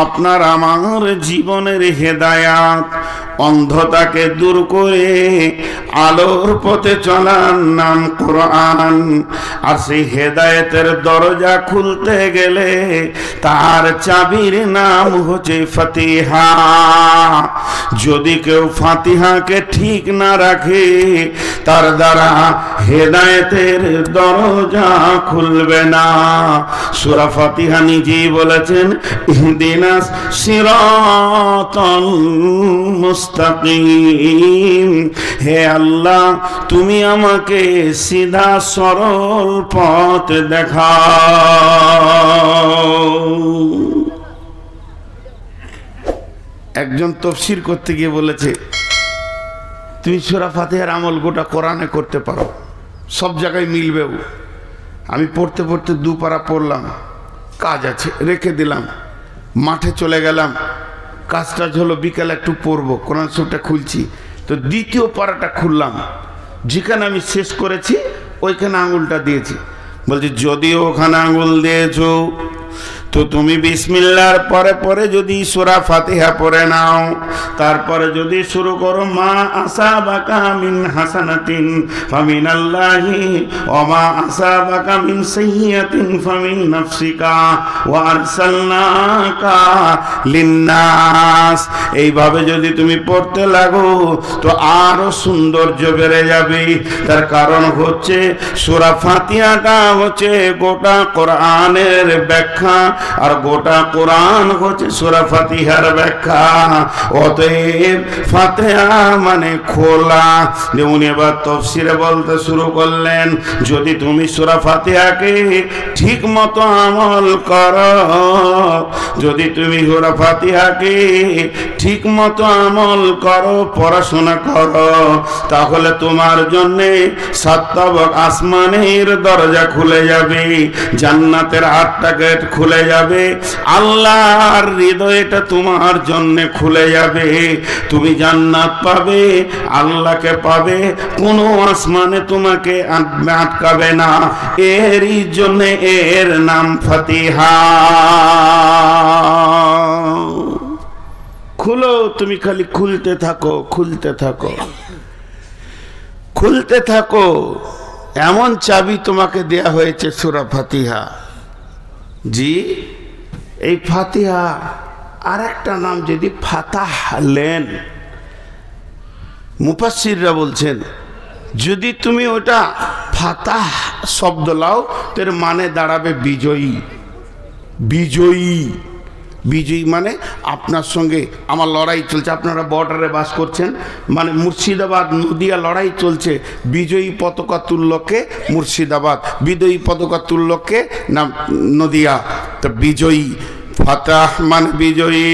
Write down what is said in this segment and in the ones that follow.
আপনার আমার জীবনের হেদায়াত, অন্ধতাকে দূর করে আলোর পথে চলার নাম কোরআন। আর সেই হেদায়েতের দরজা খুলতে গেলে তার চাবির নাম হচ্ছে ফাতিহা। যদি কেউ ফাতিহাকে ঠিক না রাখে তার দ্বারা হেদায়েতের দরজা খুলবে না। সূরা ফাতিহা নিজেই বলেছেন, ইহদিনাস সিরাতাল মুস্তাকিম, হে আল্লাহ তুমি আমাকে সিধা সরল পথ দেখাও। একজন তাফসীর করতে গিয়ে বলেছে, তুমি সূরা ফাতিহার আমল গোটা কোরআনে করতে পারো, সব জায়গায় মিলবেও। আমি পড়তে পড়তে দুপারা পড়লাম, কাজ আছে রেখে দিলাম, মাঠে চলে গেলাম, কাজটা হলো বিকালে একটু পড়বো, কোরআন শরীফটা খুলছি, তো দ্বিতীয় পারাটা খুললাম, যেখানে আমি শেষ করেছি ওইখানে আঙুলটা দিয়েছি। বলছি যদিও ওখানে আঙুল দিয়েছো তো তুমি বিসমিল্লাহর পরে পরে যদি সূরা ফাতিহা পড়ে নাও, তারপরে যদি শুরু করো মা আসাবাকা মিন হাসানাতিন ফামিনাল্লাহি ওয়া মা আসাবাকা মিন সাইয়্যাতিন ফামিন নাফসিকা ওয়া আরসালনাকা লিন্নাস, এইভাবে যদি তুমি পড়তে লাগো তো আরো সৌন্দর্য বেড়ে যাবে। তার কারণ হচ্ছে সূরা ফাতিহাটা হচ্ছে গোটা কোরআনের ব্যাখ্যা, আর গোটা কোরআন হচ্ছে সূরা ফাতিহার ব্যাখ্যা। অতএব ফাতিহা মানে খোলা। যেমন এবার তাফসীরে বলতে শুরু করলেন, যদি তুমি সূরা ফাতিহাকে ঠিক মতো আমল করো, যদি তুমি সূরা ফাতিহাকে ঠিক মতো আমল করো, পড়াশোনা করো, তাহলে তোমার জন্য সাতটা আসমানের দরজা খুলে যাবে, জান্নাতের 8টা গেট খুলে যাবে, আল্লাহর হৃদয়টা তোমার জন্য খুলে যাবে, তুমি জান্নাত পাবে, আল্লাহকে পাবে, কোনো আসমানে তোমাকে আটকাবে না। এরই জন্য এর নাম ফাতিহা। খুলো, তুমি খালি খুলতে থাকো, খুলতে থাকো, খুলতে থাকো। এমন চাবি তোমাকে দেয়া হয়েছে সূরা ফাতিহা। জি, এই ফাতিহা আর একটা নাম যদি ফাতাহ লেন, মুফাসসিররা বলছেন যদি তুমি ওটা ফাতাহ শব্দ লাও তো এর মানে দাঁড়াবে বিজয়ী। বিজয়ী, বিজয়ী মানে আপনার সঙ্গে আমার লড়াই চলছে, আপনারা বর্ডারে বাস করছেন, মানে মুর্শিদাবাদ নদিয়া লড়াই চলছে, বিজয়ী পতাকা তুল্যকে মুর্শিদাবাদ, বিজয়ী পতাকা তুল্যকে নাম নদিয়া, তো বিজয়ী। ফাতাহ মানে বিজয়ী।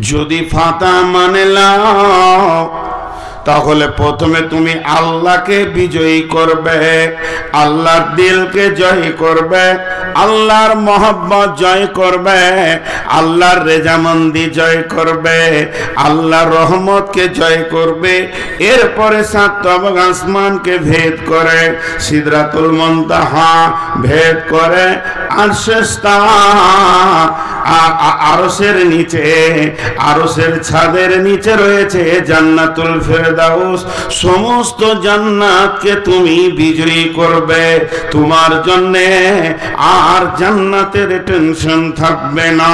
যদি ফাতাহ মানে লাও তাহলে প্রথমে তুমি আল্লাহকে বিজয়ী করবে, আল্লাহর দিলকে জয় করবে, আল্লাহর মহব্বত জয় করবে, আল্লাহর রেজামন্দি জয় করবে, আল্লাহর রহমতকে জয় করবে। এরপরে 7 আসমানকে ভেদ করে সিদরাতুল মুনতাহা ভেদ করে আরশের নিচে, আরশের ছাদের নিচে রয়েছে জান্নাতুল ফেরদাউস। সমস্ত জান্নাতকে তুমি বিজয়ী করবে, তোমার জন্যে আর জান্নাতের টেনশন থাকবে না।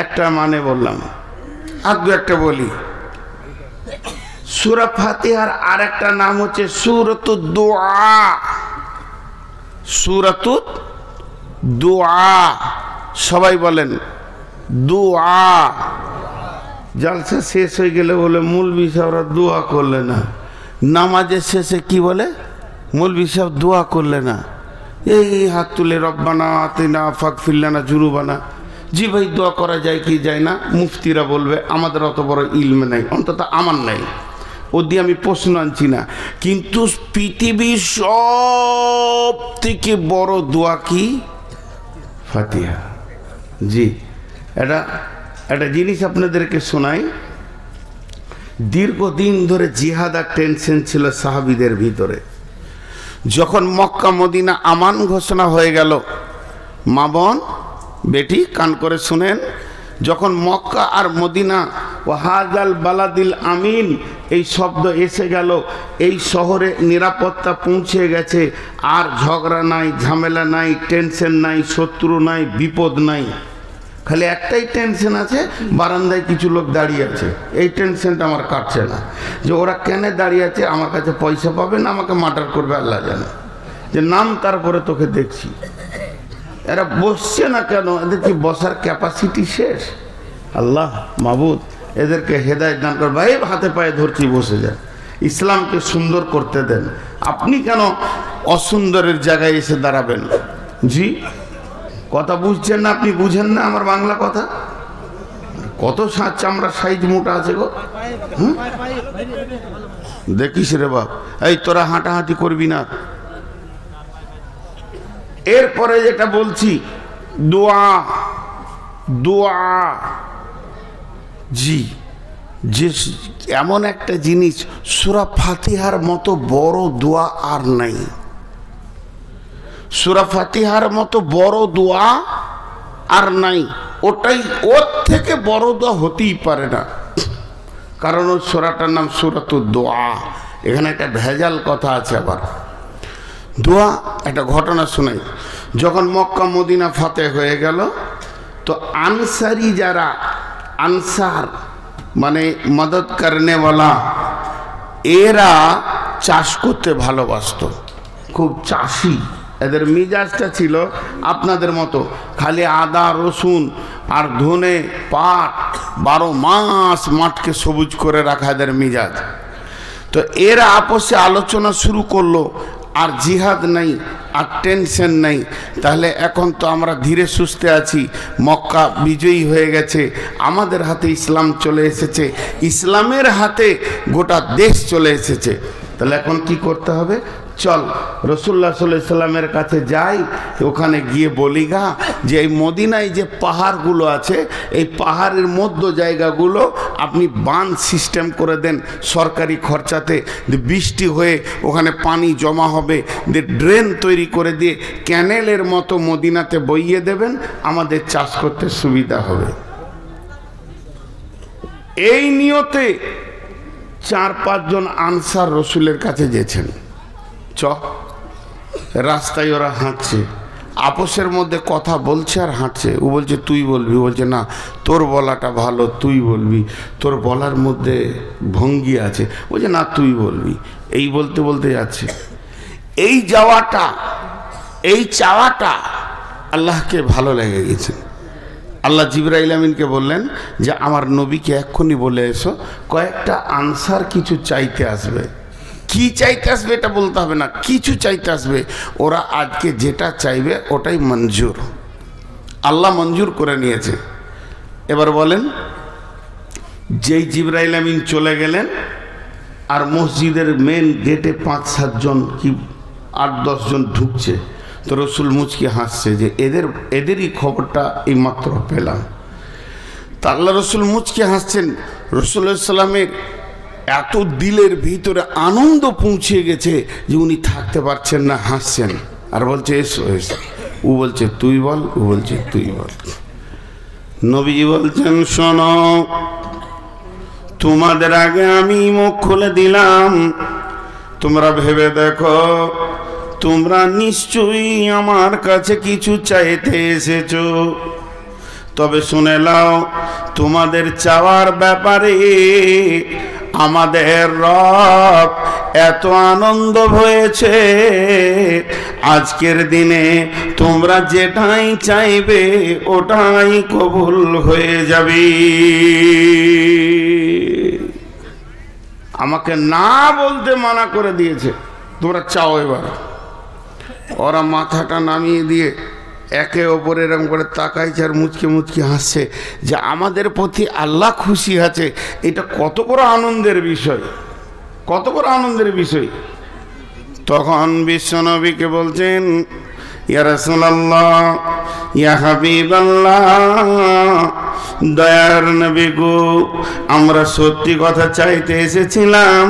একটা মানে বললাম, আর দু একটা বলি। সূরা ফাতিহার আর একটা নাম হচ্ছে সূরাতুদ দুআ। সূরাতুদ দুআ, সবাই বলেন দুআ। জালসা শেষ হয়ে গেলে বলে মৌলভী সাহেবরা দোয়া করলে না, নামাজের শেষে কি বলে মৌলভী সাহেব দোয়া করলে না, এই হাত তুলে রব্বানা আতিনা ফাগফির লানা জুনুবানা। জি ভাই, দোয়া করা যায় কি যায় না, মুফতিরা বলবে, আমাদের অত বড় ইলম নাই, অন্তত আমার নাই, ও দিয়ে আমি প্রশ্ন আনছি না। কিন্তু পৃথিবীর সব থেকে বড় দোয়া কি? ফাতিহা। জি, একটা জিনিস আপনাদেরকে শোনাই। দীর্ঘদিন ধরে জিহাদ আর টেনশন ছিল সাহাবীদের ভিতরে। যখন মক্কা মদিনা আমান ঘোষণা হয়ে গেল, মা বোন বেটি কান করে শুনেন, যখন মক্কা আর মদিনা ওয়াহাজাল বালাদিল আমিন এই শব্দ এসে গেল, এই শহরে নিরাপত্তা পৌঁছে গেছে, আর ঝগড়া নাই, ঝামেলা নাই, টেনশন নাই, শত্রু নাই, বিপদ নাই। খালি একটাই টেনশন আছে, বারান্দায় কিছু লোক দাঁড়িয়ে আছে। এই টেনশনটা আমার কাটছে না, যে ওরা কেন দাঁড়িয়ে আছে, আমার কাছে পয়সা পাবে না আমাকে মার্ডার করবে আল্লাহ জানে, যে নাম তারপরে তোকে দেখছি। এরা বসছে না কেন? এদের কি বসার ক্যাপাসিটি শেষ? আল্লাহ মাবুদ এদেরকে হেদায়েত দান কর। ভাই হাতে পায়ে ধরছি, বসে যান, ইসলামকে সুন্দর করতে দেন। আপনি কেন অসুন্দরের জায়গায় এসে দাঁড়াবেন? জি, কথা বুঝছেন না? আপনি বুঝেন না আমার বাংলা কথা? কত চামড়া সাইজ মোটা আছে গো। দেখিস রে বাপ, এই তোরা হাঁটাহাঁটি করবি না। এরপরে যেটা বলছি, দোয়া। দোয়া জি, যে এমন একটা জিনিস, সূরা ফাতিহার মতো বড় দোয়া আর নাই। সূরা ফাতিহার মতো বড় দোয়া আর নাই। ওটাই, ওর থেকে বড় দোয়া হতেই পারে না, কারণ ওই সূরাটার নাম সূরাতুদ দোয়া। এখানে একটা ভেজাল কথা আছে আবার। দোয়া, একটা ঘটনা শোনাই। যখন মক্কা মদিনা ফাতে হয়ে গেল, তো আনসারি যারা, আনসার মানে মদদ করনেওয়ালা, এরা চাষ করতে ভালোবাসত, খুব চাষি। এদের মিজাজটা ছিল আপনাদের মতো, খালি আদা রসুন আর ধনে পাট, 12 মাস মাঠকে সবুজ করে রাখা এদের মিজাজ। তো এরা আপসে আলোচনা শুরু করলো, আর জিহাদ নাই, আর টেনশন নাই। তাহলে এখন তো আমরা ধীরে সুস্থে আছি, মক্কা বিজয়ী হয়ে গেছে, আমাদের হাতে ইসলাম চলে এসেছে, ইসলামের হাতে গোটা দেশ চলে এসেছে। তাহলে এখন কি করতে হবে? চল রাসূলুল্লাহ সাল্লাল্লাহু আলাইহি সাল্লামের কাছে যাই, ওখানে গিয়ে বলি গা যে এই মদিনায় যে পাহাড়গুলো আছে, এই পাহাড়ের মধ্য জায়গাগুলো আপনি বাঁধ সিস্টেম করে দেন সরকারি খরচাতে, বৃষ্টি হয়ে ওখানে পানি জমা হবে, ড্রেন তৈরি করে দিয়ে ক্যানেলের মতো মদিনাতে বইয়ে দেবেন, আমাদের চাষ করতে সুবিধা হবে। এই নিয়তে 4-5 জন আনসার রসুলের কাছে গেছেন। রাস্তায় ওরা হাঁটছে, আপসের মধ্যে কথা বলছে আর হাঁটছে। ও বলছে তুই বলবি, বলছে না তোর বলাটা ভালো, তুই বলবি, তোর বলার মধ্যে ভঙ্গি আছে। বলছে না তুই বলবি। এই বলতে বলতে যাচ্ছে। এই যাওয়াটা, এই চাওয়াটা আল্লাহকে ভালো লেগে গেছে। আল্লাহ জিবরাইল আমিনকে বললেন যে আমার নবীকে এক্ষুনি বলে এসো, কয়েকটা আনসার কিছু চাইতে আসবে। কি চাইতে আসবে এটা বলতে হবে না, কিছু চাইতে আসবে। ওরা আজকে যেটা চাইবে ওটাই মঞ্জুর, আল্লাহ মঞ্জুর করে নিয়েছে। এবার বলেন, যেই জিবরাইল আমিন চলে গেলেন, আর মসজিদের মেন গেটে 5-7 জন কি 8-10 জন ঢুকছে, তো রসুল মুচকি হাসছে যে এদেরই খবরটা এইমাত্র পেলাম। তা আল্লাহ রসুল মুচকি হাসছেন। রাসূলুল্লাহ সাল্লামের এত দিলের ভিতরে আনন্দ পৌঁছে গেছে যে উনি থাকতে পারছেন না, হাসছেন আর বলছে এসো এসো। ও বলছে তুই বল, ও বলছে তুই বল। নবীজি বলছেন শোনো, তোমাদের আগে আমি মুখ খুলে দিলাম, তোমরা ভেবে দেখো, তোমরা নিশ্চয়ই আমার কাছে কিছু চাইতে এসেছো। তবে শুনে নাও, তোমাদের চাওয়ার ব্যাপারে আমাদের রব এত আনন্দ হয়েছে, আজকের দিনে তোমরা যেটাই চাইবে ওটাই কবুল হয়ে যাবে। আমাকে না বলতে মানা করে দিয়েছে, তোমরা চাও এবার। ওরা মাথাটা নামিয়ে দিয়ে একে অপরের এরকম করে তাকাইছে আর মুচকে মুচকে হাসছে যে আমাদের প্রতি আল্লাহ খুশি আছে। এটা কত বড় আনন্দের বিষয়, কত বড় আনন্দের বিষয়। তখন বিশ্বনবীকে বলছেন, ইয়া রাসূলুল্লাহ, ইয়া হাবিবাল্লাহ, দয়ার নবী গো, আমরা সত্যি কথা চাইতে এসেছিলাম,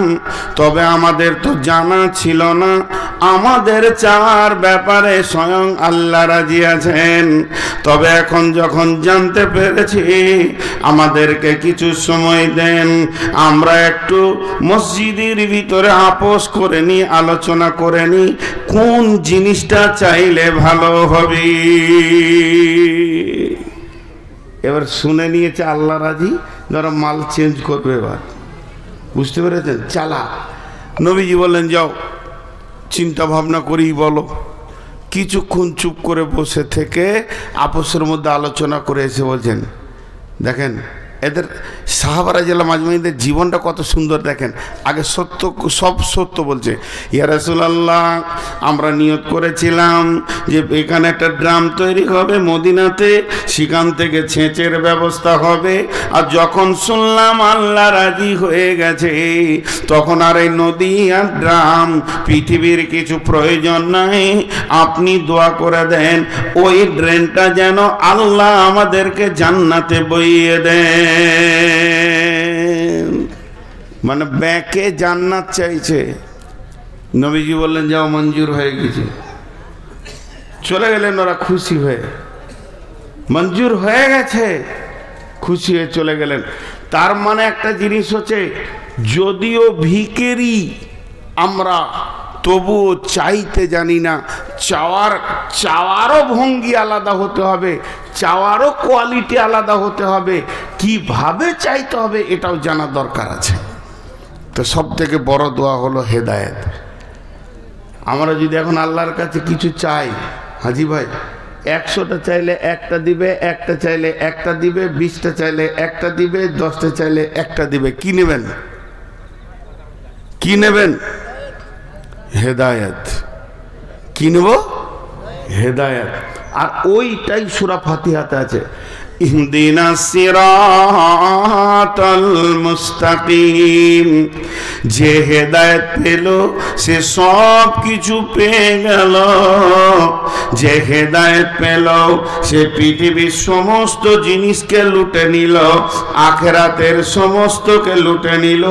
তবে আমাদের তো জানা ছিল না আমাদের চাওয়ার ব্যাপারে স্বয়ং আল্লাহ রাজি আছেন। তবে এখন যখন জানতে পেরেছি, আমাদেরকে কিছু সময় দেন, আমরা একটু মসজিদের ভিতরে আপোষ করে নি, আলোচনা করে নি কোন জিনিসটা চাইলে ভালো হবে। এবার শুনে নিয়েছে আল্লাহ রাজি, যারা মাল চেঞ্জ করবে। এবার বুঝতে পেরেছেন? চালা নবীজি বললেন, যাও চিন্তা ভাবনা করেই বলো। কিছুক্ষণ চুপ করে বসে থেকে আপোষের মধ্যে আলোচনা করে এসে বলছেন, দেখেন এদের সাহাবারা জেলা মাজমাইদের জীবনটা কত সুন্দর। দেখেন আগে সত্য, সব সত্য বলছে। ইয়া রাসূলুল্লাহ, আমরা নিয়ত করেছিলাম যে এখানে একটা ড্রাম তৈরি হবে মদিনাতে, সেখান থেকে ছেঁচের ব্যবস্থা হবে। আর যখন শুনলাম আল্লাহ রাজি হয়ে গেছে, তখন আর এই নদী আর ড্রাম পৃথিবীর কিছু প্রয়োজন নাই। আপনি দোয়া করে দেন ওই ড্রেনটা যেন আল্লাহ আমাদেরকে জান্নাতে বইয়ে দেন। মানে ব্যাকে জান্নাত চাইছে। নবীজি বললেন, যাও মঞ্জুর হয়ে গেছে। চলে গেলেন ওরা খুশি হয়ে, মঞ্জুর হয়ে গেছে, খুশি হয়ে চলে গেলেন। তার মানে একটা জিনিস হচ্ছে, যদিও ভিখারি আমরা, তবুও চাইতে জানি না। চাওয়ারও ভঙ্গি আলাদা হতে হবে, চাওয়ারও কোয়ালিটি আলাদা হতে হবে, কিভাবে চাইতে হবে এটাও জানা দরকার আছে। তো সব থেকে বড় দোয়া হলো হেদায়েত। আমরা যদি এখন আল্লাহর কাছে কিছু চাই, হাজি ভাই 100টা চাইলে একটা দিবে, একটা চাইলে একটা দিবে, 20টা চাইলে একটা দিবে, 10টা চাইলে একটা দিবে। কি নেবেন? কি নেবেন? হেদায়েত। কি নেব? হেদায়েত। আর ওইটাই সূরা ফাতিহাতে আছে, ইহদিনাস সিরাতাল মুস্তাকিম। যে হেদায়েত পেল সে সব কিছু পেয়ে গেল। যে হেদায়েত পেল সে পৃথিবীর সমস্ত জিনিসকে লুটে নিল, আখিরাতের সমস্তকে লুটে নিল,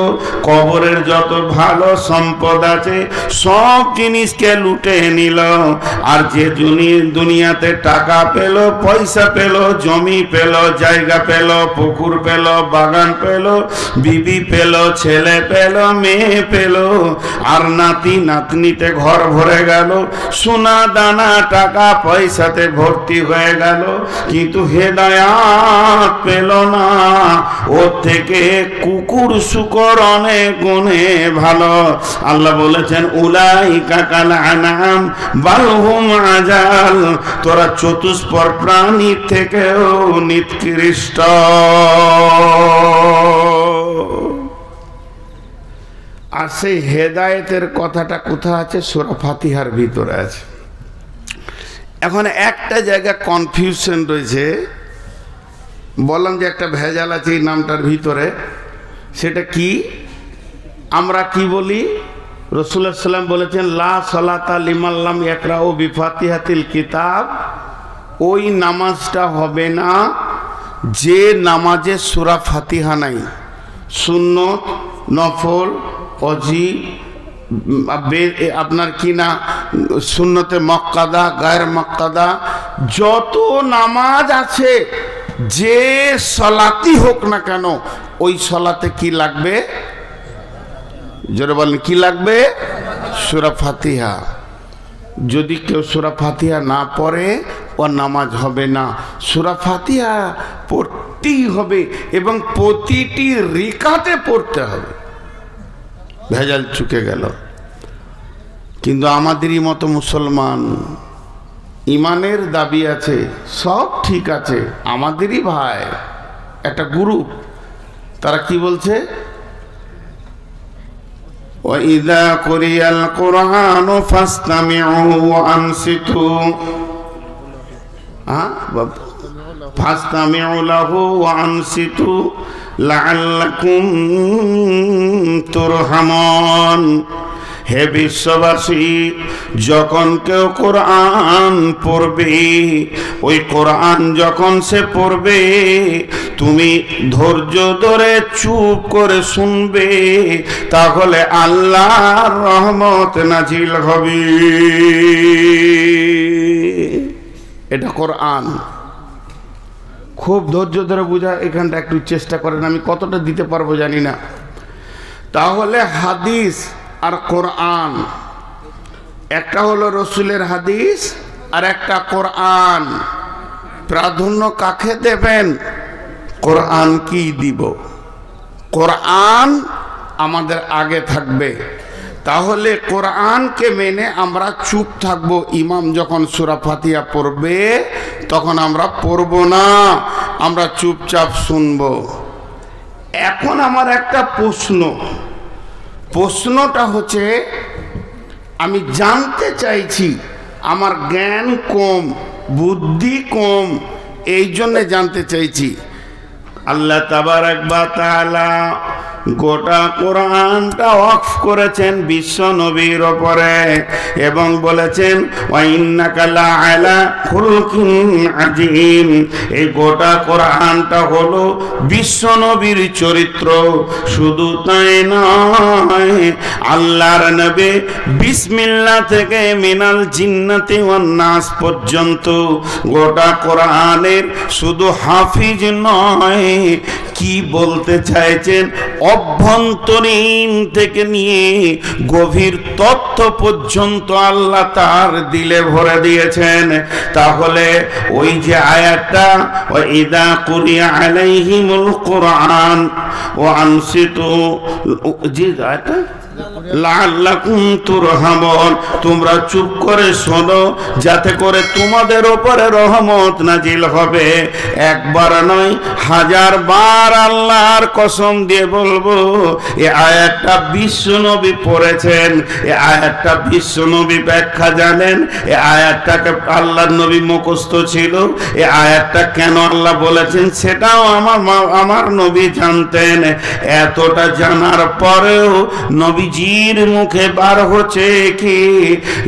কবরের যত ভালো সম্পদ আছে সব জিনিসকে লুটে নিল। আর যে দুনিয়াতে টাকা পেল, পয়সা পেল, জমি পেল, জায়গা পেল, পুকুর পেল, বাগান পেল, বিবি পেল, ছেলে পেল, মেয়ে পেল, আর নাতি নাতনিতে ঘর ভরে গেল, সোনা দানা টাকা পয়সাতে ভর্তি হয়ে গেল, কিন্তু হেদায়াত পেল না। ওর থেকে কুকুর শুকর অনেক গুণে ভালো। আল্লাহ বলেছেন, উলাইকা কাল আনাম বাল হুম আজাল। তোরা চতুষ্পদ প্রাণীর থেকেও নিকৃষ্ট। আর সেই হেদায়েতের কথাটা কোথায় আছে? সূরা ফাতিহার ভিতরে আছে। এখন একটা জায়গা কনফিউশন রয়েছে, বললাম যে একটা ভেজাল আছে এই নামটার ভিতরে। সেটা কি? আমরা কি বলি? রাসূলুল্লাহ সাল্লাল্লাহু আলাইহি ওয়াসাল্লাম বলেছেন, লা সালাতা লিমান লাম ইয়াকরাউ বিফাতিহাতিল কিতাব। ওই নামাজটা হবে না যে নামাজে সূরা ফাতিহা নাই। সুন্নত, নফল, অজি, আপনার কি না সুন্নতে মক্কাদা, গায়ের মক্কাদা, যত নামাজ আছে, যে সলাতি হোক না কেন, ওই সলাতে কি লাগবে? জোরে বলেন, কি লাগবে? সূরা ফাতিহা। যদি কেউ সূরা ফাতিহা না পড়ে, ও নামাজ হবে না। সূরা ফাতিহা পড়তেই হবে এবং প্রতিটি রিকাতে পড়তে হবে। ভেজাল চুকে গেল। কিন্তু আমাদেরই মতো মুসলমান, ইমানের দাবি আছে, সব ঠিক আছে, আমাদেরই ভাই একটা গ্রুপ, তারা কি বলছে? وَإِذَا قُرِئَ الْقُرْآنُ فَاسْتَمِعُوا وَأَنصِتُوا فَاسْتَمِعُوا لَهُ وَأَنصِتُوا لَعَلَّكُمْ تُرْحَمُونَ। হে বিশ্ববাসী, যখন কেউ কোরআন পড়বে, ওই কোরআন যখন সে পড়বে তুমি ধৈর্য ধরে চুপ করে শুনবে, তাহলে আল্লাহর রহমত নাজিল হবে। এটা কোরআন। খুব ধৈর্য ধরে বোঝা, এখানটা একটু চেষ্টা করেন, আমি কতটা দিতে পারবো জানি না। তাহলে হাদিস আর কোরআন, একটা হলো রসুলের হাদিস আর একটা কোরআন, প্রাধান্য কাকে দেবেন? কোরআন কি দিব? কোরআন আমাদের আগে থাকবে। তাহলে কোরআনকে মেনে আমরা চুপ থাকবো। ইমাম যখন সূরা ফাতিহা পড়বে তখন আমরা পড়ব না, আমরা চুপচাপ শুনবো। এখন আমার একটা প্রশ্নটা হচ্ছে, আমি জানতে চাইছি, আমার জ্ঞান কম, বুদ্ধি কম, এই জন্যে জানতে চাইছি। আল্লাহ তাবারাক ওয়া তাআলা গোটা কোরআনটা ওয়াকফ করেছেন বিশ্ব নবীর ওপরে এবং বলেছেন ওয়া ইন্নাকা লাআলা খুলকিন আযীম। এই গোটা কোরআনটা হলো বিশ্ব নবীর চরিত্র। শুধু তাই নয়, আল্লাহর নবী বিসমিল্লাহ থেকে মিনাল জিন্নাতি ওয়ান নাস পর্যন্ত গোটা কোরআনের শুধু হাফিজ নয়, কি বলতে চাইছেন অভ্যন্তরীণ থেকে নিয়ে গভীর তথ্য পর্যন্ত আল্লাহ তার দিলে ভরে দিয়েছেন। তাহলে ওই যে আয়াতটা ওয়া ইযা কুরিয়া আলাইহিমুল কুরআন ওয়া আনসিতু, যে আয়াতটা লাআল্লাকুম তুরহামুন, তোমরা চুপ করে শোনো যাতে করে তোমাদের উপরে রহমত নাজিল হবে। একবার নয়, হাজার বার আল্লাহর কসম দিয়ে বলবো, এই আয়াতটা বিশ্বনবী পড়েছেন, এই আয়াতটা বিশ্বনবী ব্যাখ্যা জানেন, এই আয়াতটাকে আল্লাহর নবী মুখস্থ ছিল, এই আয়াতটা কেন আল্লাহ বলেছেন সেটাও আমার নবী জানতেন। এতটা জানার পরেও নবী জির মুখে বার হচ্ছে কি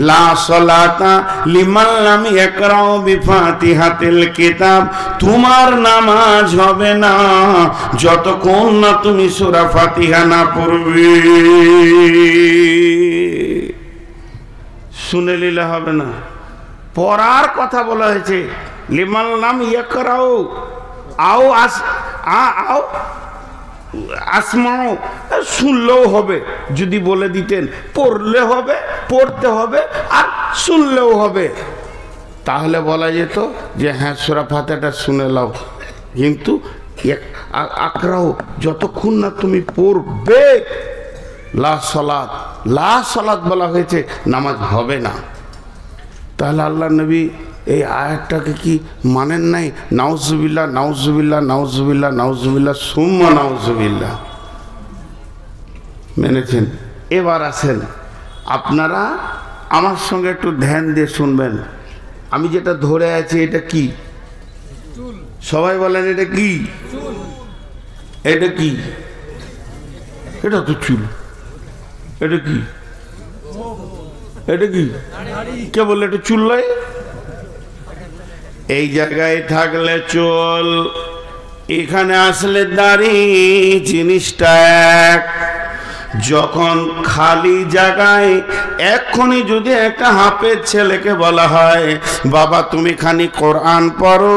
লা সালাতা লিমান লাম ইয়াকরাউ বিফাতিহাতিল কিতাব, তোমার নামাজ হবে না যতক্ষণ না তুমি সূরা ফাতিহা না পড়বে। শুনে নিলে হবে না, পড়ার কথা বলা হয়েছে। লিমান লাম ইয়াকরাউ আও আও আসমাও, শুনলেও হবে, যদি বলে দিতেন পড়লে হবে, পড়তে হবে আর শুনলেও হবে, তাহলে বলা যেত যে হ্যাঁ সূরা ফাতিহাটা শুনে নাও। কিন্তু আকরাও, যতক্ষণ না তুমি পড়বে, লা সালাত বলা হয়েছে, নামাজ হবে না। তাহলে আল্লাহ নবী এই আয়াতটাকে কি মানেন নাই? নাউজুবিল্লাহ নাউজুবিল্লাহ নাউজুবিল্লাহ নাউজুবিল্লাহ সুম্মা নাউজুবিল্লাহ মেনেছেন। এবার আসেন, আপনারা আমার সঙ্গে একটু ধ্যান দিয়ে শুনবেন। আমি যেটা ধরে আছি এটা কি? সবাই বলেন এটা কি? এটা কি? এটা তো চুল। এটা কি? এটা কি? কে বললে এটা চুল নয়? এই জায়গায় থাকলে চুল, এখানে আসলে দাড়ি, জিনিসটা এক। যখন খালি জায়গায় এক্ষুনি যদি একটা হাফেজ ছেলেকে বলা হয় বাবা তুমি খানি কোরআন পড়ো,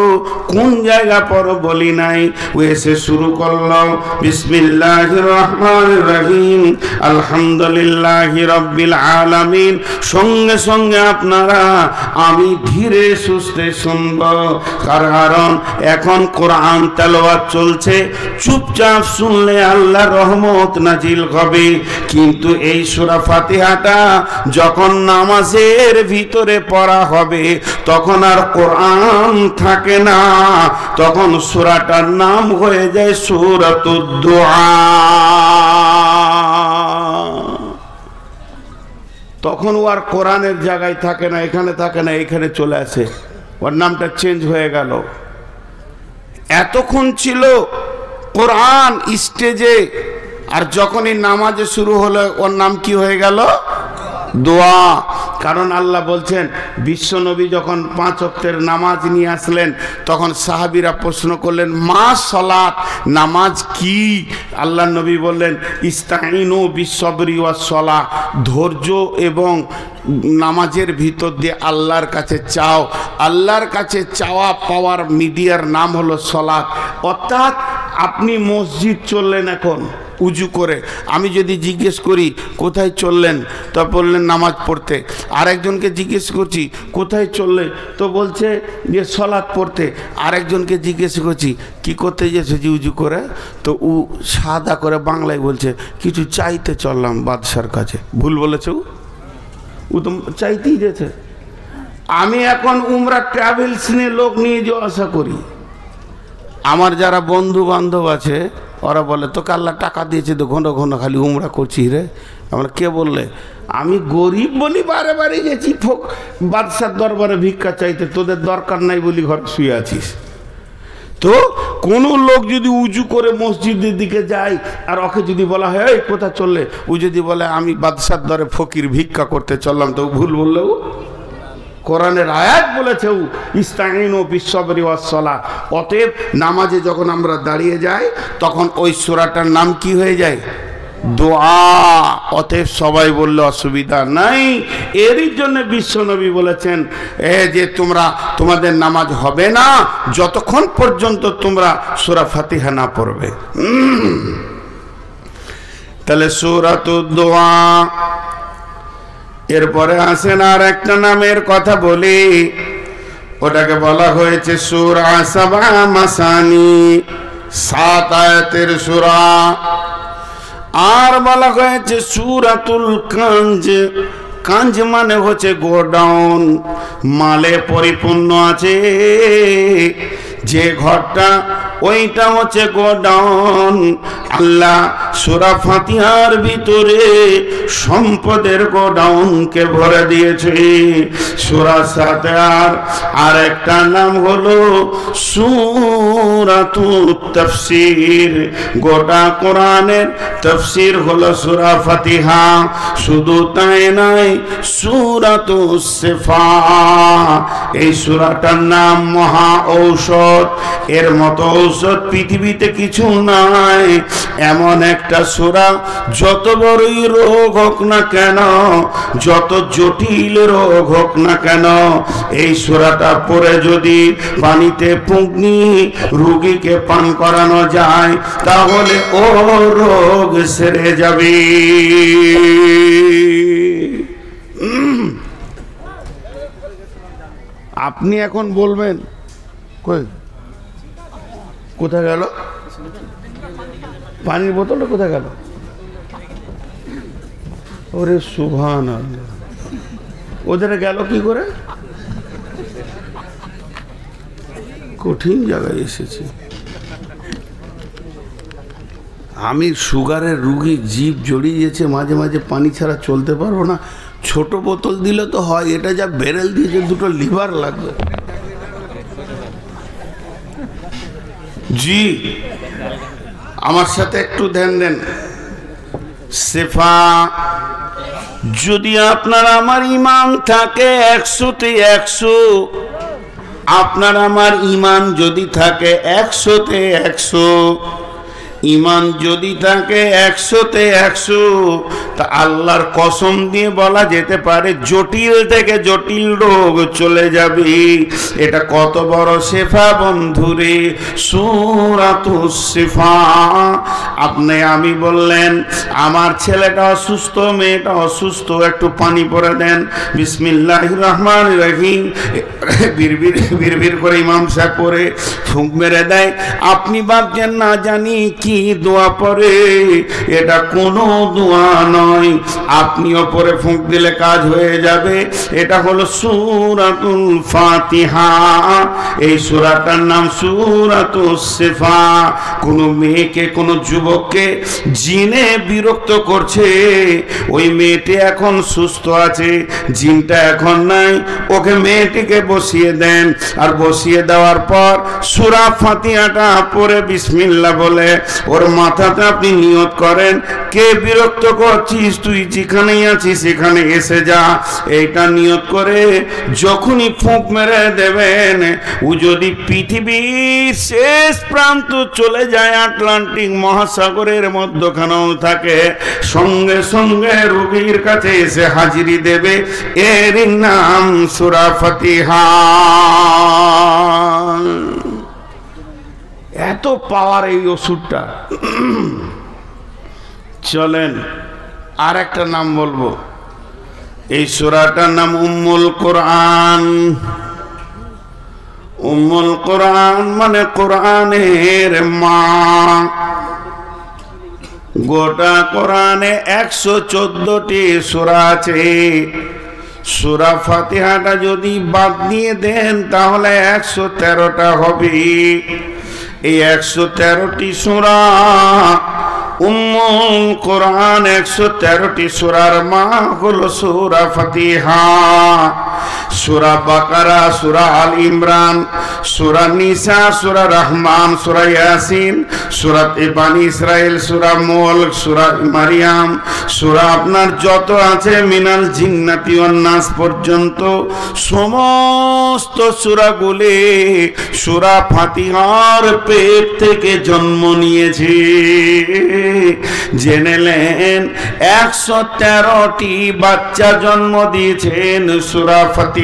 কোন জায়গা পড়ো বলি নাই, ও এসে শুরু করলো বিসমিল্লাহির রহমানির রহিম আলহামদুলিল্লাহি রাব্বিল আলামিন, সঙ্গে সঙ্গে আপনারা আমি ধীরে সুস্থে শুনব, কারণ এখন কোরআন তেলাওয়াত চলছে, চুপচাপ শুনলে আল্লাহর রহমত নাজিল হবে। কিন্তু এই সূরা ফাতিহাটা যখন নামাজের ভিতরে পড়া হবে তখন আর কোরআন থাকে না, তখন সূরাটার নাম হয়ে যায় সূরাতুদ দুআ। তখন ও আর কোরআনের জায়গায় থাকে না, এখানে থাকে না, এখানে চলে আসে, ওর নামটা চেঞ্জ হয়ে গেল। এতক্ষণ ছিল কোরআন স্টেজে, আর যখনই নামাজে শুরু হলো ওর নাম কি হয়ে গেল? দোয়া। কারণ আল্লাহ বলছেন, বিশ্বনবী যখন 5 ওয়াক্তের নামাজ নিয়ে আসলেন তখন সাহাবীরা প্রশ্ন করলেন, মা সালাত, নামাজ কি? আল্লাহ নবী বললেন, ইস্তাইনু বিসসবরি ওয়াস সালাহ, ধৈর্য এবং নামাজের ভিতর দিয়ে আল্লাহর কাছে চাও। আল্লাহর কাছে চাওয়া পাওয়ার মিডিয়ার নাম হলো সালাত। অর্থাৎ আপনি মসজিদ চললেন এখন উজু করে, আমি যদি জিজ্ঞেস করি কোথায় চললেন, তো বললেন নামাজ পড়তে। আরেকজনকে জিজ্ঞেস করছি কোথায় চললে, তো বলছে যে সালাত পড়তে। আরেকজনকে জিজ্ঞেস করছি কি করতে গেছে, যে উজু করে, তো ও সাদা করে বাংলায় বলছে কিছু চাইতে চললাম বাদশার কাছে। ভুল বলেছে, ও তো চাইতেই গেছে। আমি এখন উমরা ট্রাভেলস নিয়ে লোক নিয়ে যাওয়া আসা করি। আমার যারা বন্ধু বান্ধব আছে ওরা বলে, তোকে আল্লাহ টাকা দিয়েছে তো ঘন ঘন খালি উমরা করছি রে। আমরা কে বললে? আমি গরিব বলি বারে বারে গেছি বাদশার দরবারে ভিক্ষা চাইতে, তোদের দরকার নাই বলি ঘরে শুয়ে আছিস। তো কোনো লোক যদি উজু করে মসজিদের দিকে যায় আর ওকে যদি বলা হয় এই কোথায় চললে, ও যদি বলে আমি বাদশার দরে ফকির ভিক্ষা করতে চললাম, তো ভুল বললেও কোরআনের আয়াত বলেছে ইস্তাইনু বিসসবরি ওয়াস সালাহ। অতএব নামাজে যখন আমরা দাঁড়িয়ে যাই তখন ওই সূরাটার নাম কি হয়ে যায়? দোয়া। অতএব সবাই বললে অসুবিধা নাই। এরই জন্য বিশ্বনবী বলেছেন যে তোমাদের নামাজ হবে না যতক্ষণ পর্যন্ত তোমরা সূরা ফাতিহা না পড়বে। তাহলে সূরাতুদ দোয়া। এরপরে আসেন আর একটা নামের কথা বলি, ওটাকে বলা হয়েছে সূরা সাবা মাসানি, 7 আয়াতের সূরা। আর বলা হয়েছে সূরাতুল কাঞ্জ। কাঞ্জ মানে হচ্ছে গোডাউন, মালে পরিপূর্ণ আছে যে ঘরটা, ওইটা হচ্ছে গোডাউন। আল্লাহ সূরা ফাতিহার ভিতরে সম্পদের গোডাউনকে ভরে দিয়েছে। সূরা ফাতিহার আর একটা নাম হলো সূরাতুত তাফসীর। গোটা কোরআনের তাফসীর হলো সূরা ফাতিহা। শুধু তাই নয়, সূরাতুস শিফা, এই সূরাটার নাম মহা ঔষধ। এর মতো ঔষধ পৃথিবীতে কিছু নাই। এমন একটা সূরা, যত বড়ই রোগ হোক না কেন, যত জটিল রোগ হোক না কেন, এই সূরাটা পড়ে যদি পানিতে পুঁগনি রোগীকে পান করানো যায় তাহলে ও রোগ সেরে যাবে। আপনি এখন বলবেন কোথায় গেল পানির বোতলটা, কোথায় গেল? ওরে সুবহানাল্লাহ, ওদের গেল কি করে? কঠিন জায়গায় এসেছি আমি। সুগারের রুগী, জীব জড়িয়েছে, মাঝে মাঝে পানি ছাড়া চলতে পারবো না। ছোট বোতল দিলে তো হয়, এটা যা বেরেল দিয়েছে 2টো লিভার লাগবে। জি, আমার সাথে একটু ধ্যান দেন। শিফা, যদি আপনার আমার ঈমান থাকে 100-তে 100, আপনার আমার ঈমান যদি থাকে 100-তে 100, ঈমান যদি থাকে 100-তে 100, তা আল্লাহর কসম দিয়ে বলা যেতে পারে জটিল থেকে জটিল রোগ চলে যাবে। এটা কত বড় শিফা বন্ধুরে, সূরাতুস শিফা। আপনি আমি বললেন আমার ছেলেটা অসুস্থ, মেয়েটা অসুস্থ, একটু পানি পরে দেন। বিসমিল্লাহির রহমানির রহিম বিড়বিড় বিড়বিড় করে ইমাম সাহেব করে ফুঁক মেরে দেয়। আপনি ভাবছেন না জানি কি দোয়া পড়ে, এটা কোনো দোয়া নয়। আপনি ওপরে ফুঁক দিলে কাজ হয়ে যাবে। এটা হলো সূরাতুল ফাতিহা। এই সূরাটার নাম সূরাতুস শিফা। কোনো মেয়েকে, কোনো যুবককে জিনে বিরক্ত করছে, ওই মেয়েটি এখন সুস্থ আছে, জিনটা এখন নাই, ওকে মেয়েটিকে বসিয়ে দেন। আর বসিয়ে দেওয়ার পর সূরা ফাতিহাটা পড়ে বিসমিল্লাহ বলে ওর মাথাতে আপনি নিয়ত করেন, কে বিরক্ত করছিস, তুই যেখানেই আছিস সেখানে এসে যা। এইটা নিয়ত করে যখনই ফুঁক মেরে দেবেন, ও যদি পৃথিবীর শেষ প্রান্ত চলে যায়, আটলান্টিক মহাসাগরের মধ্যখানেও থাকে, সঙ্গে সঙ্গে রোগীর কাছে এসে হাজিরি দেবে। এর নাম সূরা ফাতিহা। এত পাওয়ার এই ওষুধটা। চলেন আর একটা নাম বলবো। এই সূরাটার নাম উম্মুল কোরআন। উম্মুল কোরআন মানে কোরআনের মা। গোটা কোরআনে 114টি সূরা আছে। সূরা ফাতিহাটা যদি বাদ দিয়ে দেন তাহলে 113টা হবে। এই 113টি সূরা উম্মুল কোরআন। 113টি সূরার মা হলো সূরা ফাতিহা। সূরা বাকারা, সূরা আল ইমরান, সূরা নিসা, সূরা রহমান, সূরা ইয়াসিন, সূরা বানী ইসরাইল, সূরা মুলক, সূরা মারিয়াম, সূরা আপনার যত আছে মিনাল জিন্নাতি ওয়ান নাস পর্যন্ত সমস্ত সূরাগুলি সূরা ফাতিহার পেট থেকে জন্ম নিয়েছে। জেনেলেন 113টি বাচ্চা জন্ম দিয়েছেন সূরা ফাতিহা।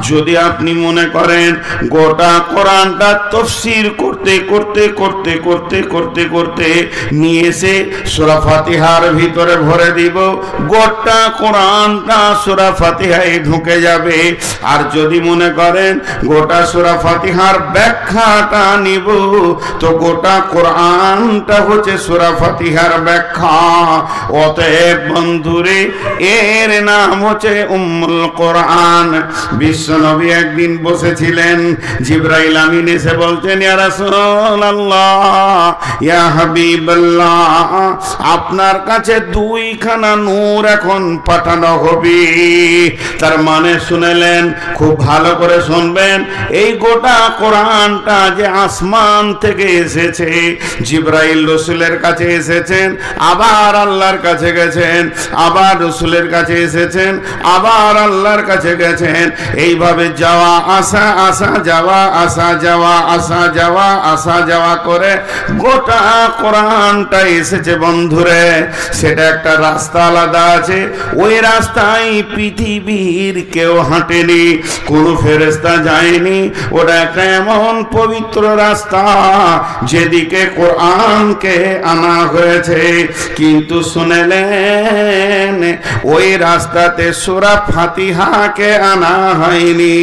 যদি আপনি মনে করেন গোটা কোরআনটা তাফসীর করতে করতে করতে করতে করতে করতে নিয়ে এসে সূরা ফাতিহার ভিতরে ভরে দিব, গোটা কোরআনটা সূরা ফাতিহায় ঢুকে যাবে। আর যদি মনে করেন গোটা সূরা ফাতিহার ব্যাখ্যাটা নিব, তো গোটা কোরআনটা হচ্ছে সূরা ফাতিহার ব্যাখ্যা। অতএব বন্ধুরে, এর নাম হচ্ছে উম্মুল কোরআন। বিশ্বনবী একদিন বসেছিলেন, জিবরাইল আমিন এসে বলতেন, ইয়া রাসূলুল্লাহ, ইয়া হাবিবাল্লাহ, আপনার কাছে 2খানা নূর এখন পাঠানো হবে। তার মানে শুনলেন, খুব ভালো করে শুনবেন। এই গোটা কোরআনটা যে আসমান থেকে এসেছে, জিবরাইল রাসূলের কাছে এসেছেন, আবার আল্লাহর কাছে গেছেন, আবার রাসূলের কাছে এসেছেন, আবার আল্লাহর কাছে গেছেন। এইভাবে যাওয়া আসা, আসা যাওয়া, আসা যাওয়া, আসা যাওয়া, আসা যাওয়া করে গোটা কোরআনটা এসেছে বন্ধুরে। সেটা একটা রাস্তা আলাদা আছে, ওই রাস্তায় পৃথিবীর কেউ হাঁটেনি, কোনো ফেরেশতা যায়নি। ওটা একটা এমন পবিত্র রাস্তা যেদিকে কোরআনকে আনা হয়েছে। কিন্তু শুনলেন, ওই রাস্তাতে সূরা ফাতিহাকে আনা হয়নি।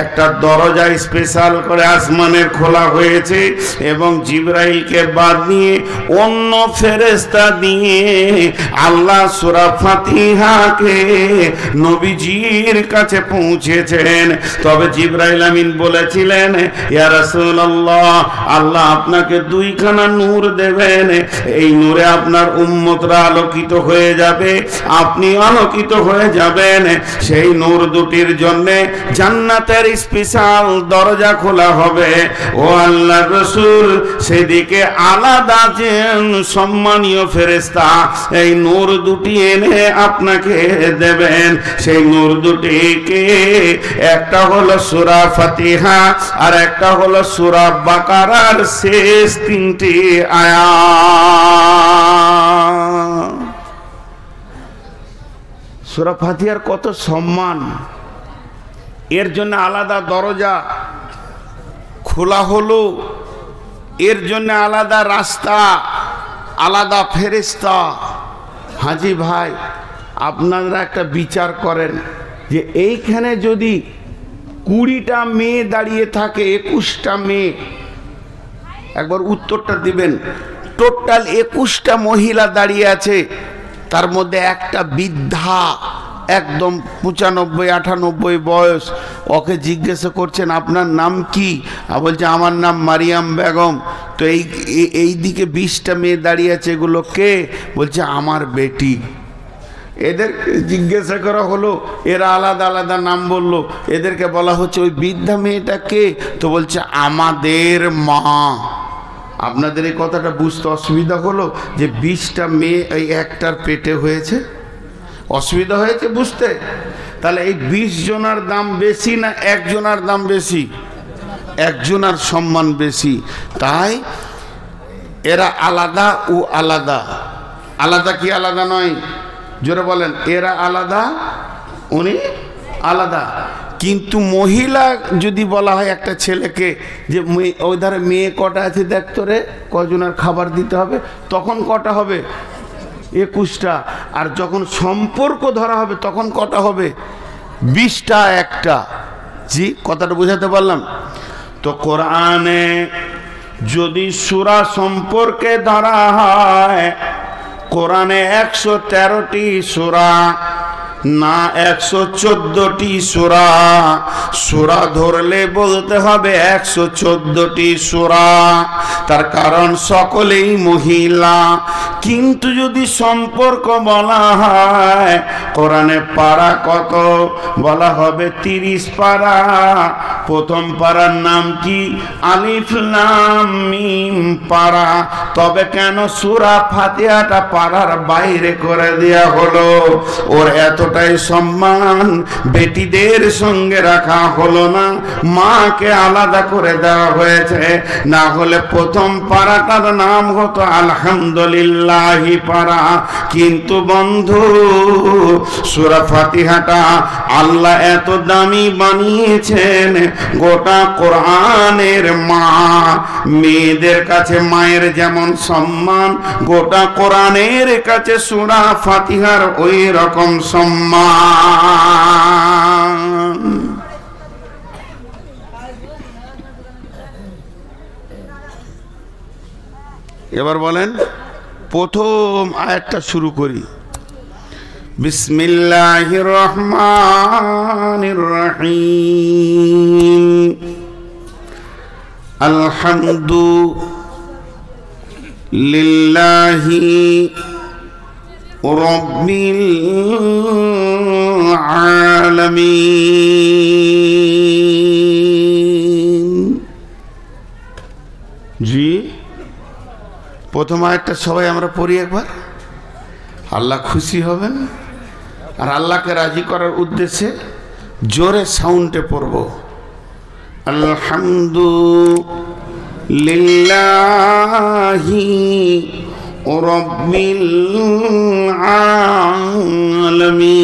একটা দরজা স্পেশাল করে আসমানের খোলা হয়েছে এবং জিবরাইলকে বাদ দিয়ে অন্য ফেরেশতা দিয়ে আল্লাহ সূরা ফাতিহাকে নবীজির কাছে পৌঁছেছেন। তবে জিবরাইল আমিন বলেছিলেন, ইয়া রাসূলুল্লাহ, আল্লাহ আপনাকে 2খানা নূর দেবেন। এই নূরে আপনার উম্মতরা আলোকিত হয়ে যাবে, আপনি আলোকিত হয়ে যাবেন। সেই নূর দুটির জন্য জান্নাতের স্পেশাল দরজা খোলা হবে। ও আল্লাহর রাসূল, সেদিকে আলাদা যে সম্মানীয় ফেরেশতা এই নূর দুটি এনে আপনাকে দেবেন। সেই নূর দুটিকে একটা হলো সূরা ফাতিহা, আর একটা হলো সূরা বাকারার শেষ 3টি আয়াত। সূরা ফাতিহার কত সম্মান! এর জন্য আলাদা দরজা খোলা হলো, এর জন্য আলাদা রাস্তা, আলাদা ফেরেশতা। হাজি ভাই, আপনারা একটা বিচার করেন যে এইখানে যদি 20টা মেয়ে দাঁড়িয়ে থাকে, 21টা মেয়ে, একবার উত্তরটা দিবেন। টোটাল 21টা মহিলা দাঁড়িয়ে আছে, তার মধ্যে একটা বৃদ্ধা, একদম 95-98 বয়স। ওকে জিজ্ঞাসা করছেন, আপনার নাম কি? আর বলছে, আমার নাম মারিয়াম বেগম। তো এই দিকে 20টা মেয়ে দাঁড়িয়ে আছে, এগুলো কে? বলছে, আমার বেটি। এদের জিজ্ঞাসা করা হলো, এরা আলাদা আলাদা নাম বললো। এদেরকে বলা হচ্ছে, ওই বৃদ্ধা মেয়েটা কে? তো বলছে, আমাদের মা। আপনাদের এই কথাটা বুঝতে অসুবিধা হলো যে 20টা মেয়ে এই একটার পেটে হয়েছে, অসুবিধা হয়েছে বুঝতে? তাহলে এই 20 জনার দাম বেশি না একজনার দাম বেশি? একজনার সম্মান বেশি। তাই এরা আলাদা ও আলাদা। আলাদা কি আলাদা নয়? জোরে বলেন, এরা আলাদা উনি আলাদা। কিন্তু মহিলা যদি বলা হয় একটা ছেলেকে যে ওই ধারে মেয়ে কটা আছে দেখতো রে, কজনের খাবার দিতে হবে, তখন কটা হবে? 21টা। আর যখন সম্পর্ক ধরা হবে তখন কটা হবে? 20টা একটা। জি, কথাটা বুঝাতে পারলাম তো? কোরআনে যদি সূরা সম্পর্কে ধরা হয়, কোরআনে 113টি সূরা না 114টি সূরা? সূরা ধরলে বলতে হবে 114টি সূরা, তার কারণ সকলেই মহিলা। কিন্তু যদি সম্পর্ক বলা হয়, কোরআনে পারা কত? বলা হবে 30 পারা। প্রথম পারার নাম কি? আলিফ লাম মিম পারা। তবে কেন সূরা ফাতিহাটা পারার বাইরে করে দেয়া হলো? ওর এতটাই সম্মান বেটিদের সঙ্গে রাখা হলো না, মাকে আলাদা করে দেওয়া হয়েছে। না হলে প্রথম পারাটার নাম হতো আলহামদুলিল্লাহি পারা। কিন্তু বন্ধু, সূরা ফাতিহাটা আল্লাহ এত দামি বানিয়েছেন, গোটা কোরআনের মা। মেয়েদের কাছে মায়ের যেমন সম্মান, গোটা কোরআনের কাছে সূরা ফাতিহার ওই রকম সম্মান। এবার বলেন, প্রথম আয়াতটা শুরু করি। বিসমিল্লাহির রহমানির রহিম। আলহামদুলিল্লাহি রাব্বিল আলামিন। জি, প্রথম আয়াতটা সবাই আমরা পড়ি একবার। আল্লাহ খুশি হবেন, আর আল্লাহকে রাজি করার উদ্দেশ্যে জোরে সাউন্ডে পড়ব। আলহামদুলিল্লাহি রাব্বিল আলামিন।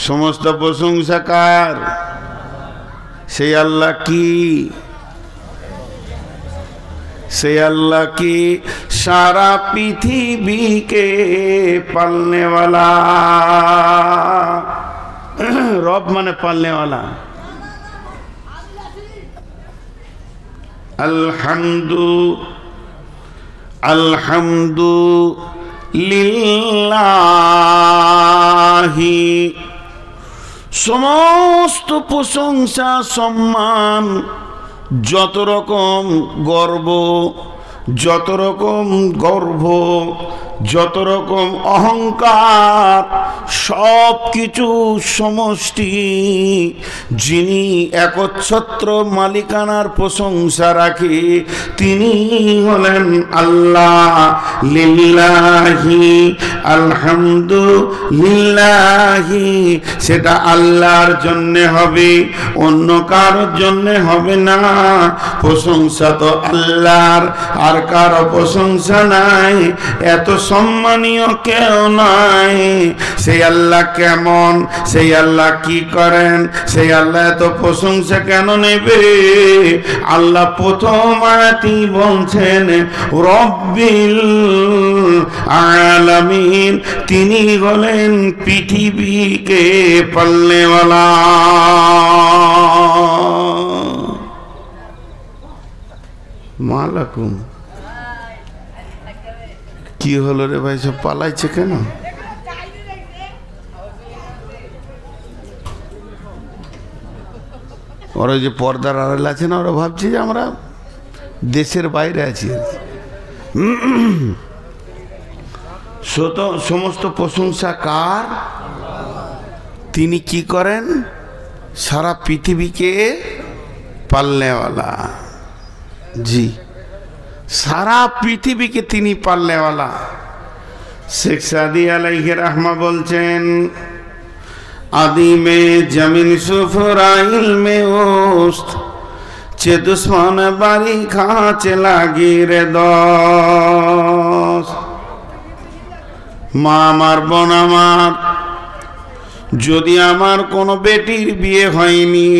সমস্ত প্রশংসা কার? সেই আল্লাহ কি? से अल्लाह की सारा पृथ्वी के पालने वाला। रब माने पालने वाला। अल्हम्दु लिल्लाहि। समस्त प्रशंसा सम्मान, যত রকম গর্ব, যত রকম গর্ব, যত রকম অহংকার, সব কিছু সমষ্টি যিনি একচ্ছত্র মালিকানার প্রশংসা রাখে, তিনি হলেন আল্লাহ। লিল্লাহি, আলহামদুলিল্লাহি, সেটা আল্লাহর জন্যে হবে, অন্য কারোর জন্যে হবে না। প্রশংসা তো আল্লাহর, আর কারো প্রশংসা নাই। এত সম্মানীয় কেউ নাই। সেই আল্লাহ কেমন? সেই আল্লাহ কি করেন? সেই আল্লাহ এত প্রশংসা কেন নেবে? আল্লাহ প্রথম আয়াতেই বলছেন রব্বিল আলামিন। তিনি হলেন পৃথিবীকে পালনেওয়ালা। মালাকুম, কি হলো রে ভাই, সব পালাইছে কেন? ওরা যে পর্দার আড়াল আছে না, ওরা ভাবছে যে আমরা দেশের বাইরে আছি। সমস্ত প্রশংসা কার? তিনি কি করেন? সারা পৃথিবীকে পালনেওয়ালা। জি, সারা পৃথিবীকে তিনি পালনেওয়ালা। শেখ সাদি আলাইহি রাহমা বলছেন, আদি মে জমিন সুফরাইল মে ওস্ত চে দুশ্মন বাড়ি খাঁচে লাগি রে দোস্ত। মা আমার, বোন আমার, যদি আমার কোনো বেটির বিয়ে হয়নি,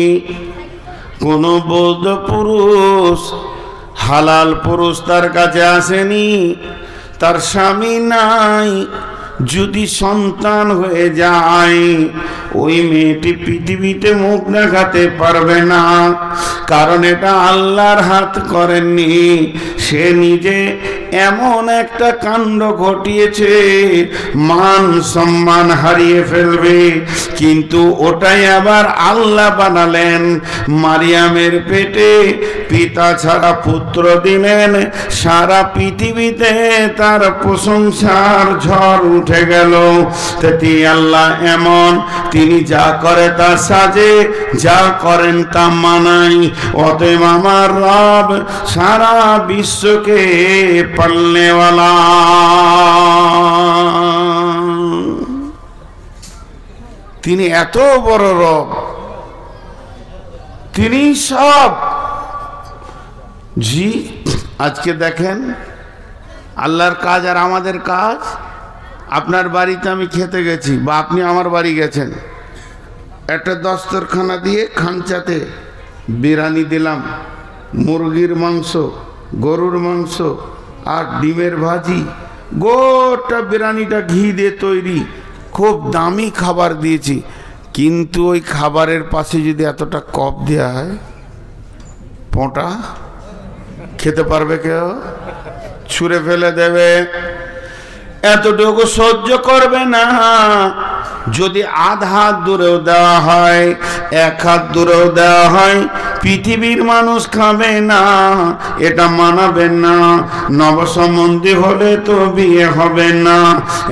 কোনো বৌদ্ধ পুরুষ হালাল পুরুষ তার কাছে আসেনি, তার স্বামী নাই, যদি সন্তান হয়ে যায়, ওই মেয়েটি পৃথিবীতে মুখ দেখাতে পারবে না। কারণ এটা আল্লাহর হাত করেননি, সে নিজে এমন একটা কাণ্ড ঘটিয়েছে, মান সম্মান হারিয়ে ফেলবে। কিন্তু ওটাই আবার আল্লাহ বানালেন। মারিয়ামের পেটে পিতা ছাড়া পুত্র দিলেন, সারা পৃথিবীতে তার প্রশংসার ঝড় উঠে গেল। তাই আল্লাহ এমন, তিনি যা করে তা সাজে, যা করেন তা মানাই। অতএব আমার রব সারা বিশ্বকে পালনেওয়ালা। তিনি এত বড় রব, তিনি সব। জি, আজকে দেখেন আল্লাহর কাজ আর আমাদের কাজ। আপনার বাড়িতে আমি খেতে গেছি বা আপনি আমার বাড়ি গেছেন, একটা দস্তরখানা দিয়ে খাঞ্চাতে বিরিয়ানি দিলাম, মুরগির মাংস, গরুর মাংস আর ডিমের ভাজি, গোটা বিরিয়ানিটা ঘি দিয়ে তৈরি, খুব দামি খাবার দিয়েছি। কিন্তু ওই খাবারের পাশে যদি এতটা কপ দেওয়া হয়, পোঁটা খেতে পারবে কেউ? ছুঁড়ে ফেলে দেবে। এতটুকু সহ্য করবে না। যদি আধ হাত দূরেও দেওয়া হয়, এক হাত দূরেও দেওয়া হয়, পৃথিবীর মানুষ খাবে না, এটা মানাবেন না। নবসম্বন্ধী হলে তো বিয়ে হবে না,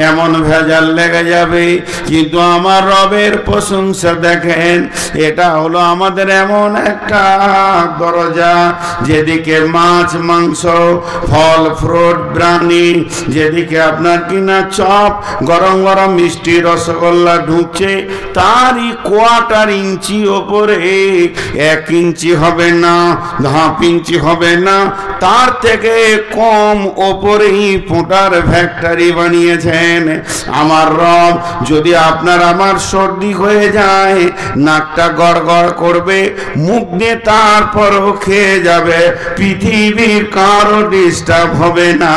এমন ভেজাল লেগে যাবে। কিন্তু আমার রবের প্রশংসা দেখেন, এটা হলো আমাদের এমন একটা দরজা, যেদিকে মাছ মাংস ফল ফ্রুট বিরিয়ানি, যেদিকে আপনার কিনা চপ গরম গরম মিষ্টি রসগোল্লা ঢুকছে, তারই কোয়ার্টার ইঞ্চি ওপরে 1 ইঞ্চি হবে না, 1/2 ইঞ্চি হবে না, তার থেকে কম ওপরেই পোঁটার ফ্যাক্টরি বানিয়েছেন আমার রব। যদি আপনার আমার সর্দি হয়ে যায়, নাকটা গড়গড় করবে, মুখ দিয়ে তারপরও খেয়ে যাবে, পৃথিবীর কারো ডিস্টার্ব হবে না।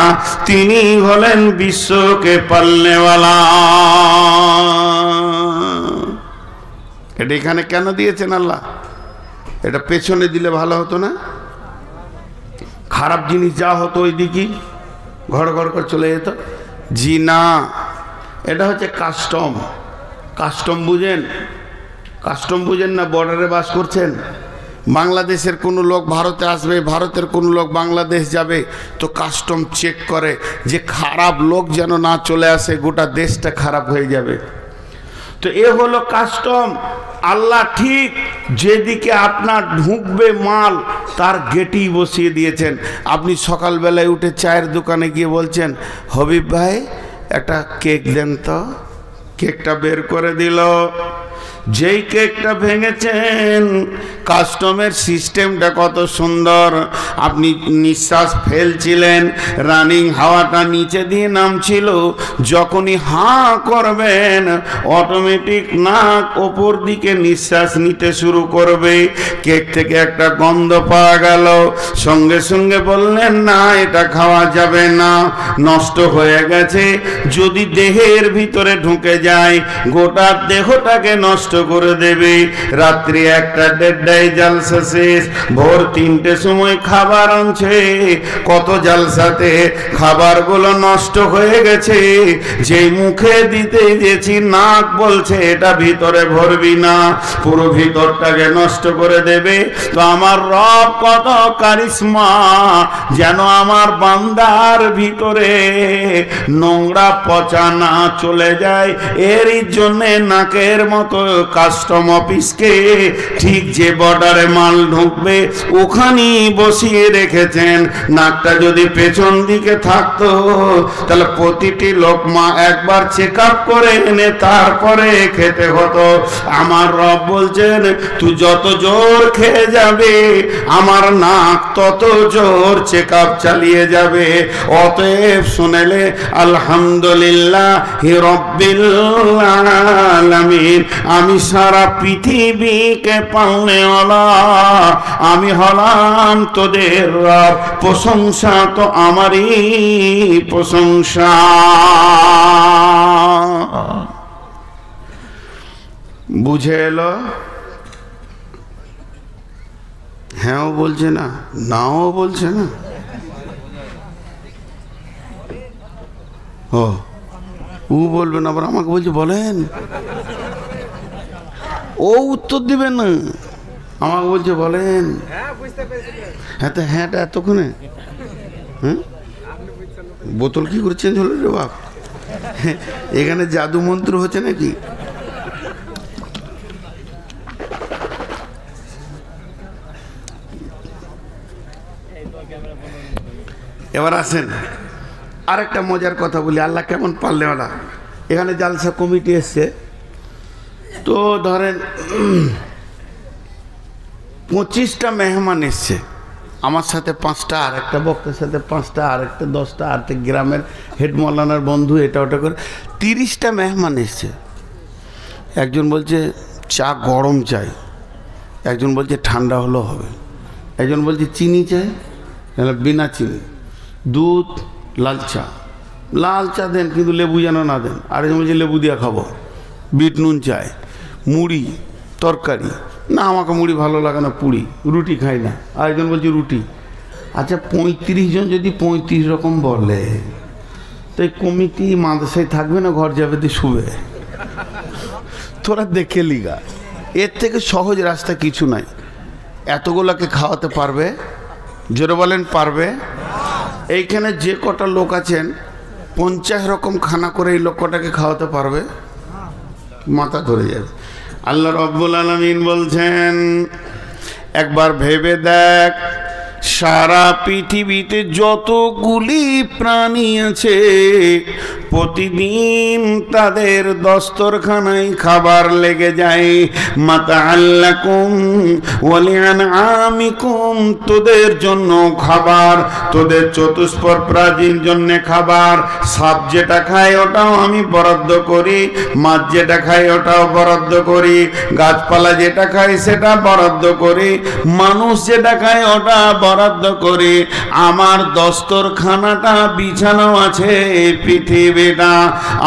তিনি হলেন বিশ্বকে পালনেওয়ালা। এটা এখানে কেন দিয়েছেন আল্লাহ? এটা পেছনে দিলে ভালো হতো না? খারাপ জিনিস যা হতো ওই দিকে ঘড় ঘড় করে চলে যেত। জি না, এটা হচ্ছে কাস্টম। কাস্টম বুঝেন? কাস্টম বুঝেন না? বর্ডারে বাস করছেন, বাংলাদেশের কোনো লোক ভারতে আসবে, ভারতের কোনো লোক বাংলাদেশ যাবে, তো কাস্টম চেক করে যে খারাপ লোক যেন না চলে আসে, গোটা দেশটা খারাপ হয়ে যাবে। তো এ হলো কাস্টম। আল্লাহ ঠিক যেদিকে আপনার ঢুকবে মাল, তার গেটেই বসিয়ে দিয়েছেন। আপনি সকালবেলায় উঠে চায়ের দোকানে গিয়ে বলছেন, হবিব ভাই একটা কেক দেন তো, কেকটা বের করে দিল। যেই কেকটা ভেঙেছেন, কাস্টমের সিস্টেমটা কত সুন্দর। আপনি নিঃশ্বাস ফেলছিলেন, রানিং হাওয়াটা নিচে দিয়ে নামছিল, যখনই হাঁ করবেন অটোমেটিক নাক ওপর দিকে নিঃশ্বাস নিতে শুরু করবে। কেক থেকে একটা গন্ধ পাওয়া গেল, সঙ্গে সঙ্গে বললেন না এটা খাওয়া যাবে না, নষ্ট হয়ে গেছে। যদি দেহের ভিতরে ঢুকে যায়, গোটা দেহটাকে নষ্ট করে দেবে। রাত্রি 1টা 1:30 জালসা শেষ, ভোর 3টে সময় খাবার আনছে, কত জালসাতে খাবারগুলো নষ্ট হয়ে গেছে। যেই মুখে দিতে গেছি, নাক বলছে এটা ভিতরে ভরবি না, পুরো ভিতরটাকে নষ্ট করে দেবে। তো আমার রব কত কারিশমা, যেন আমার বান্দার ভিতরে নোংরা পচা না চলে যায়, এরই জন্যে নাকের মতো কাস্টম অফিসকে ঠিক যে বর্ডারে মাল ঢুকবে ওখানেই বসিয়ে রেখেছেন। নাকটা যদি পেছন দিকে থাকতো তাহলে প্রতিটি লোকমা একবার চেক আপ করে এনে তারপরে খেতে হতো। আমার রব বলছেন তুই যত জোর খেয়ে যাবে আমার নাক তত জোর চেক আপ চালিয়ে যাবে। অতএব শুনেলে আলহামদুলিল্লাহি রাব্বিল আলামিন, আমি সারা পৃথিবীকে পালনেওয়ালা, আমি হলাম তোদের রব। প্রশংসা তো আমারই প্রশংসা। বুঝে এলো? হ্যাঁও বলছে না, নাও বলছে না। ও বলবে না, আবার আমাকে বলছে বলেন। ও উত্তর দিবেন না, আমাকে বলছে বলেন। হ্যাঁ তো হ্যাঁটা এতক্ষণে বোতল কি করে চেঞ্জ হলো রে বাপ? এখানে জাদু মন্ত্র হচ্ছে নাকি? এবার আসেন আরেকটা মজার কথা বলি। আল্লাহ কেমন পারলে ওরা। এখানে জালসা কমিটি এসছে, তো ধরেন 25টা মেহমান এসছে, আমার সাথে 5টা, আর একটা বক্তার সাথে 5টা, আর একটা 10টা, আর একটা গ্রামের হেড মৌলানার বন্ধু, এটা ওটা করে 30টা মেহমান এসছে। একজন বলছে চা গরম চাই, একজন বলছে ঠান্ডা হলেও হবে, একজন বলছে চিনি চাই, বিনা চিনি, দুধ, লাল চা দেন কিন্তু লেবু যেন না দেন, আরেকজন বলছে লেবু দিয়ে খাবো, বিট নুন চাই, মুড়ি, তরকারি, না আমাকে মুড়ি ভালো লাগে না, পুরি, রুটি খাই না, আরেকজন বলছে রুটি। আচ্ছা 35 জন যদি 35 রকম বলে, তো এই কমিটি মাদ্রাসায় থাকবে না ঘর যাবে দিয়ে শুবে? তোরা দেখে লিগা, এর থেকে সহজ রাস্তা কিছু নাই। এতগুলোকে খাওয়াতে পারবে? জোরে বলেন পারবে? এইখানে যে কটা লোক আছেন 50 রকম খানা করে এই লোকটাকে খাওয়াতে পারবে? মাথা ধরে যাবে। আল্লাহ রাব্বুল আলামিন বলছেন একবার ভেবে দেখ, সারা পৃথিবীতে যতগুলি প্রাণী আছে প্রতিদিন তাদের দস্তরখানায় খাবার লেগে যায়। মাতাআল্লাকুম ওয়া লিআনআমিকুম, তোদের জন্য খাবার, তোদের চতুষ্পদ প্রাণীর জন্য খাবার। সাপ যেটা খায় ওটাও আমি বরাদ্দ করি, মাছ যেটা খায় ওটাও বরাদ্দ করি, গাছপালা যেটা খায় সেটা বরাদ্দ করি, মানুষ যেটা খায় ওটা বরাদ্দ করি। আমার দস্তরখানাটা বিছানো আছে পৃথিবীটা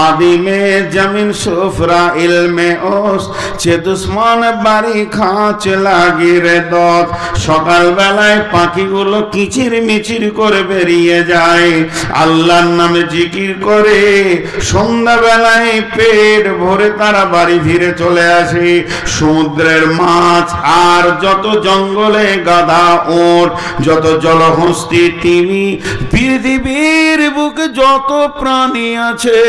আদিমে জমিন সুফরা ইলমে ওস চে দুশ্মন বাড়ি খাঁচ লাগি রে দত। সকালবেলায় পাখিগুলো কিচির মিচির করে বেরিয়ে যায়, আল্লাহর নামে জিকির করে, সন্ধ্যাবেলায় পেট ভরে তারা বাড়ি ফিরে চলে আসে। সমুদ্রের মাছ আর যত জঙ্গলে গাধা, ওট, যত জলহস্তি, তিমি, পৃথিবীর বুকে যত প্রাণী আছে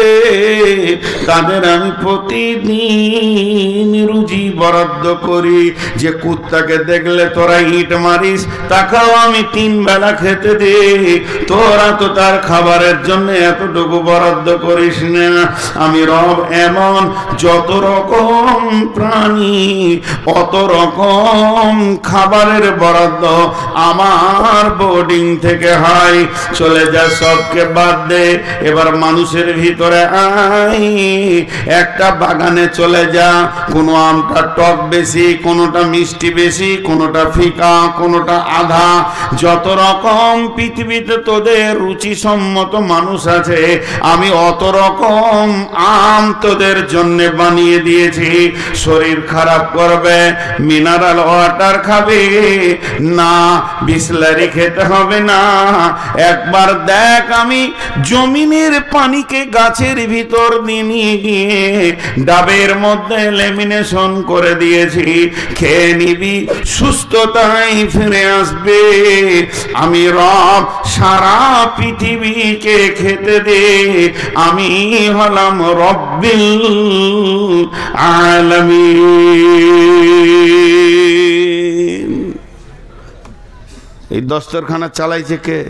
তাদের আমি প্রতিদিন রুজি বরাদ্দ করি। যে কুত্তাকে দেখলে তোরা ইট মারিস তাকেও আমি 3 বেলা খেতে দিই, তোরা তো তার খাবারের জন্য এতটুকু বরাদ্দ করিস না। আমি রব এমন, যত রকম প্রাণী অত রকম খাবারের বরাদ্দ আমার বোর্ডিং থেকে হয়। চলে যা, সবকে বাদ দে, এবার মানুষের ভিতরে আই। একটা বাগানে চলে যা, কোনো আমটা টক বেশি, কোনোটা মিষ্টি বেশি, কোনোটা ফিকা, কোনোটা আধা। যত রকম পৃথিবীতে তোদের রুচি সম্মত মানুষ আছে আমি অত রকম আম তোদের জন্য বানিয়ে দিয়েছি। শরীর খারাপ করবে মিনারেল ওয়াটার খাবে না, বিসলারি খেতে হবে না। একবার দেখ, আমি জমিনের পানিকে গাছের ভিতর নিয়ে গিয়ে ডাবের মধ্যে লেমিনেশন করে দিয়েছি, খেয়ে নিবি, সুস্থতায় ফিরে আসবে। আমি রব, সারা পৃথিবীকে খেতে দে, আমি হলাম রব্বিল আলামিন। এই দস্তরখানা চালাইছে কে?